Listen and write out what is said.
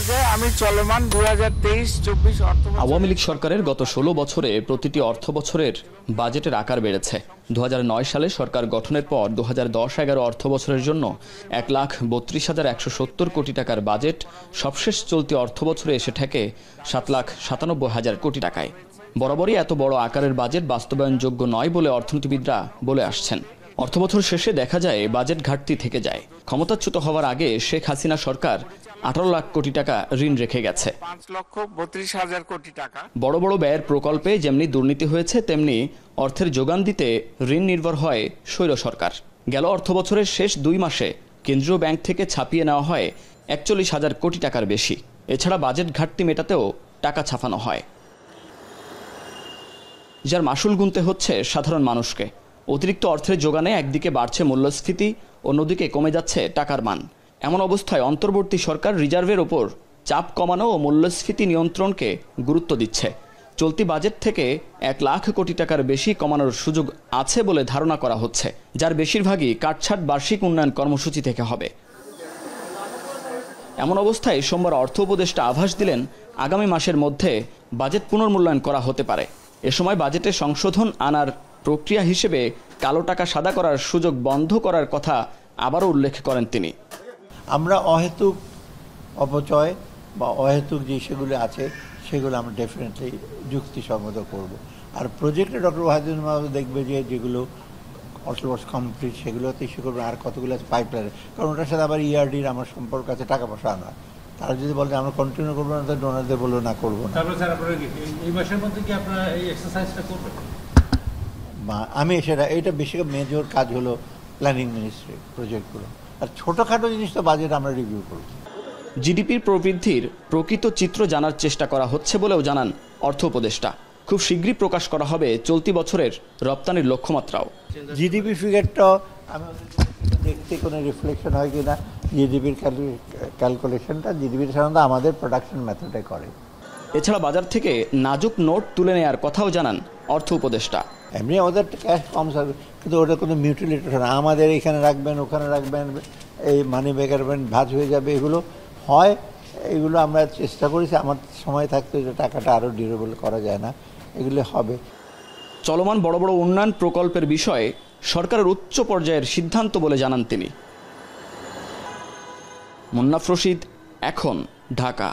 পর্যায়ে আমি চলমান 2023-24 আওয়ামী লীগ সরকারের গত ১৬ বছরে প্রতিটি অর্থ বছরের বাজেটের আকার বেড়েছে। ২০০৯ সালে সরকার গঠনের পর ২০১০-১১ অর্থ বছরের জন্য ১,৩২,১৭০ কোটি টাকার বাজেট সবশেষ চলতি অর্থ বছরে এসে ঠেকে ৭,৯৭,০০০ কোটি টাকায়। বরাবরই এত বড় আকারের বাজেট বাস্তবায়নযোগ্য নয় বলে অর্থনীতিবিদরা বলে আসছেন। অর্থবছর শেষে দেখা যায় বাজেট ঘাটতি থেকে যায়। ক্ষমতাচ্যুত হওয়ার আগে শেখ হাসিনা সরকার ১৮ লাখ কোটি টাকা ঋণ রেখে গেছে। ৫,৩২,০০০ কোটি টাকা। বড় বড় ব্যয়ের প্রকল্পে যেমনি দুর্নীতি হয়েছে, তেমনি অর্থের যোগান দিতে ঋণ নির্ভর হয় স্বৈর সরকার। গেল অর্থবছরের শেষ ২ মাসে কেন্দ্রীয় ব্যাংক থেকে ছাপিয়ে নেওয়া হয় ৪১,০০০ কোটি টাকার বেশি। এছাড়া বাজেট ঘাটতি মেটাতেও টাকা ছাপানো হয়, যার মাসুল গুনতে হচ্ছে সাধারণ মানুষকে। অতিরিক্ত অর্থের যোগানে একদিকে বাড়ছে মূল্যস্ফীতি, অন্যদিকে কমে যাচ্ছে টাকার মান। এমন অবস্থায় অন্তর্বর্তী সরকার রিজার্ভের ওপর চাপ কমানো ও মূল্যস্ফীতি নিয়ন্ত্রণকে গুরুত্ব দিচ্ছে। চলতি বাজেট থেকে ১ লাখ কোটি টাকার বেশি কমানোর সুযোগ আছে বলে ধারণা করা হচ্ছে, যার বেশিরভাগই কাটছাঁট বার্ষিক উন্নয়ন কর্মসূচি থেকে হবে। এমন অবস্থায় সোমবার অর্থ উপদেষ্টা আভাস দিলেন, আগামী মাসের মধ্যে বাজেট পুনর্মূল্যায়ন করা হতে পারে। এ সময় বাজেটে সংশোধন আনার প্রক্রিয়া হিসেবে কালো টাকা সাদা করার সুযোগ বন্ধ করার কথা আবারও উল্লেখ করেন তিনি। আমরা অহেতুক অপচয় বা অহেতুক যে সেগুলো আছে সেগুলো আমরা ডেফিনেটলি যুক্তিসঙ্গত করব। আর প্রজেক্টে ডক্টর ওয়াহিদুল মাহমুদ দেখবে যে যেগুলো অল্পবর্ষ কমপ্লিট সেগুলোতে ইস্যু করবে, আর কতগুলো আছে পাইপলাইনে, কারণ ওটার সাথে আবার ইআরডির আমার সম্পর্ক আছে, টাকা পয়সা আনা। তারা যদি বলে আমরা কন্টিনিউ করবো না, তো ডোনারদের বললো না করবো না। এই মাসের মধ্যে কি আপনারা এই এক্সারসাইজটা করবেন? আমি এইটা বেশি মেজর কাজ হলো প্ল্যানিং মিনিস্ট্রি প্রজেক্টগুলো, আর ছোটোখাটো জিনিস তো বাজেট আমরা রিভিউ করব। জিডিপির প্রবৃদ্ধির প্রকৃত চিত্র জানার চেষ্টা করা হচ্ছে বলেও জানান অর্থ উপদেষ্টা। খুব শীঘ্রই প্রকাশ করা হবে চলতি বছরের রপ্তানির লক্ষ্যমাত্রাও। জিডিপি ফিগারটা আমি দেখতে কোনো রিফ্লেকশন হয় কিনা, জিডিপির ক্যালকুলেশনটা জিডিপির সাধারণত আমাদের প্রোডাকশন মেথডে করে। এছাড়া বাজার থেকে নাজুক নোট তুলে নেওয়ার কথাও জানান অর্থ উপদেষ্টা। এমনি আমাদের ক্যাশ কম থাকবে, কিন্তু ওটা কোনো মিউটিলেশন আমাদের এখানে রাখবেন ওখানে রাখবেন, এই মানি ব্যাগের ভাঁজ হয়ে যাবে, এগুলো হয়। এগুলো আমরা চেষ্টা করেছি, আমার সময় থাকতে যে টাকাটা আরও ডিউরেবল করা যায় না, এগুলো হবে। চলমান বড় বড় উন্নয়ন প্রকল্পের বিষয়ে সরকারের উচ্চ পর্যায়ের সিদ্ধান্ত বলে জানান তিনি। মুন্নাফ রশিদ, এখন, ঢাকা।